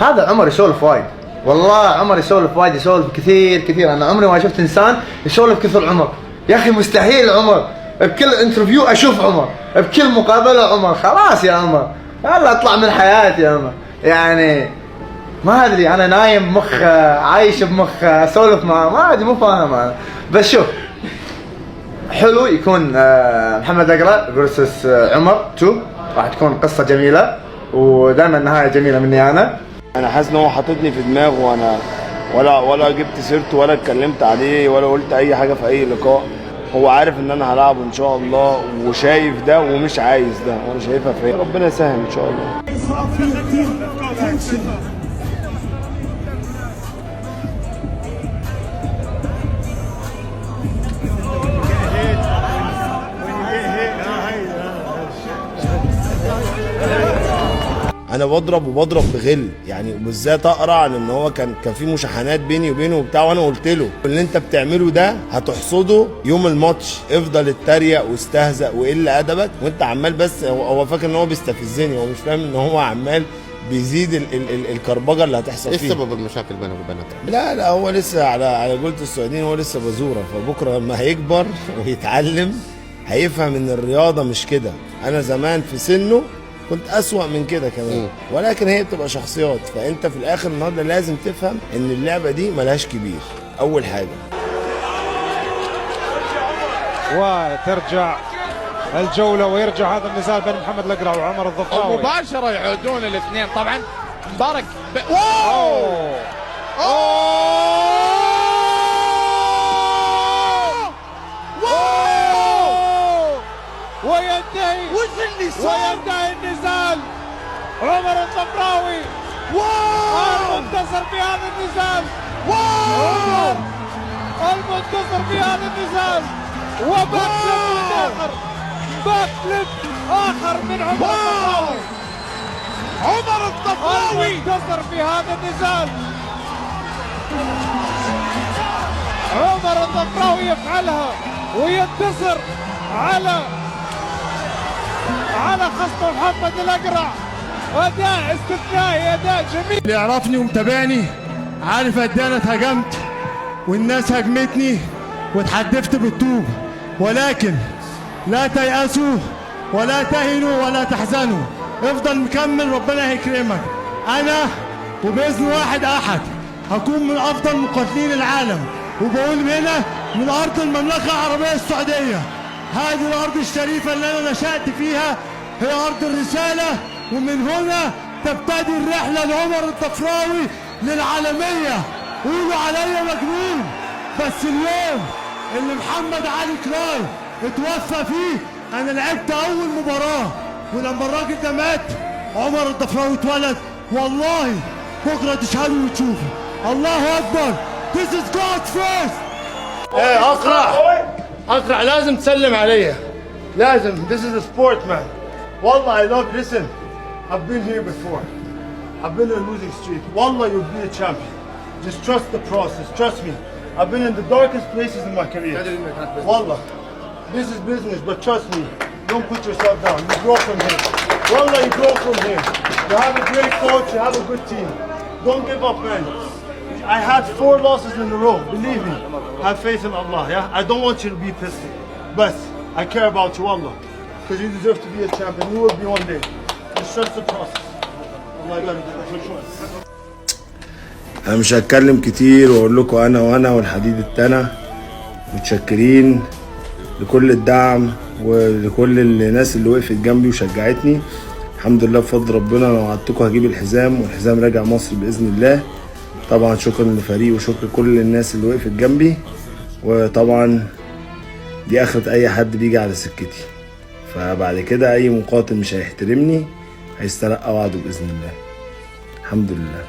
هذا عمر يسولف وايد، والله عمر يسولف وايد، يسولف كثير. انا عمري ما شفت انسان يسولف كثر عمر. يا اخي مستحيل عمر، بكل انترفيو اشوف عمر، بكل مقابله عمر. خلاص يا عمر، يلا اطلع من حياتي يا عمر. يعني ما ادري، انا نايم بمخ، عايش بمخ، اسولف معه ما ادري، مو فاهم انا. بس شوف، حلو يكون محمد اقرا فيرسس عمر 2، راح تكون قصه جميله، ودائما النهايه جميله مني انا حاسس ان هو حاططني في دماغه، وانا ولا جبت سيرته ولا اتكلمت عليه ولا قلت اي حاجه في اي لقاء. هو عارف ان انا هلعبه ان شاء الله، وشايف ده ومش عايز ده، وانا شايفها فيا. ربنا يسهل ان شاء الله. انا بضرب بغل يعني، وبالذات اقرع، لان هو كان في مشاحنات بيني وبينه وبتاع، وانا قلت له اللي انت بتعمله ده هتحصده يوم الماتش. افضل اتريق واستهزأ وقل ادبك، وانت عمال بس. هو فاكر ان هو بيستفزني، هو مش فاهم ان هو عمال بيزيد الكربجه اللي هتحصل فيه. ايه سبب المشاكل بينك وبينك؟ لا هو لسه على قولة السعوديين، هو لسه بزوره. فبكره لما هيكبر ويتعلم هيفهم ان الرياضه مش كده. انا زمان في سنه كنت أسوأ من كده كمان، ولكن هي بتبقى شخصيات. فأنت في الآخر النهارده لازم تفهم إن اللعبة دي ملهاش كبير. أول حاجة، وترجع الجولة ويرجع هذا النزال بين محمد الأقرع وعمر الضفراوي. مباشرة يعودون الاثنين. طبعا مبارك واو وينتهي النزال. عمر الضفراوي المنتصر في هذا النزال. عمر المنتصر في هذا النزال، وباكلب آخر من عمر الضفراوي. عمر الضفراوي المنتصر في هذا النزال. عمر الضفراوي يفعلها وينتصر على خصم محمد الأقرع. أداء استثنائي، أداء جميل. اللي يعرفني ومتابعني عارف قد ايه انا اتهاجمت والناس هاجمتني واتحدفت بالطوب، ولكن لا تيأسوا ولا تهنوا ولا تحزنوا. افضل مكمل، ربنا هيكرمك. انا وباذن واحد احد هكون من افضل مقاتلين العالم، وبقول هنا من ارض المملكه العربيه السعوديه. هذه الارض الشريفه اللي انا نشأت فيها هي ارض الرساله، ومن هنا تبتدي الرحله لعمر الضفراوي للعالميه. قولوا عليا مجنون، بس اليوم اللي محمد علي كلاي اتوفى فيه انا لعبت اول مباراه، ولما الراجل ده مات عمر الضفراوي اتولد. والله بكره تشهدوا وتشوفوا. الله اكبر. This is God's first. ايه اقرع لازم تسلم عليا، لازم. This is a sport, man. والله I love. Listen, I've been here before. I've been on a losing streak. Wallah, you'll be a champion. Just trust the process. Trust me. I've been in the darkest places in my career. Wallah, this is business, but trust me. Don't put yourself down. You grow from here. Wallah, you grow from here. You have a great coach. You have a good team. Don't give up, man. I had 4 losses in a row. Believe me. Have faith in Allah. Yeah. I don't want you to be pissed, but I care about you, Wallah, because you deserve to be a champion. You will be one day. Just trust the process. Allah يبارك. انا مش هتكلم كتير واقول لكم انا والحديد التنا متشكرين لكل الدعم ولكل الناس اللي وقفت جنبي وشجعتني. الحمد لله بفضل ربنا. انا وعدتكم هجيب الحزام، والحزام راجع مصر باذن الله. طبعا شكرا للفريق وشكرا لكل الناس اللي وقفت جنبي. وطبعا دي اخرة اي حد بيجي على سكتي، فبعد كده اي مقاتل مش هيحترمني هيستلقى وعده باذن الله. الحمد لله.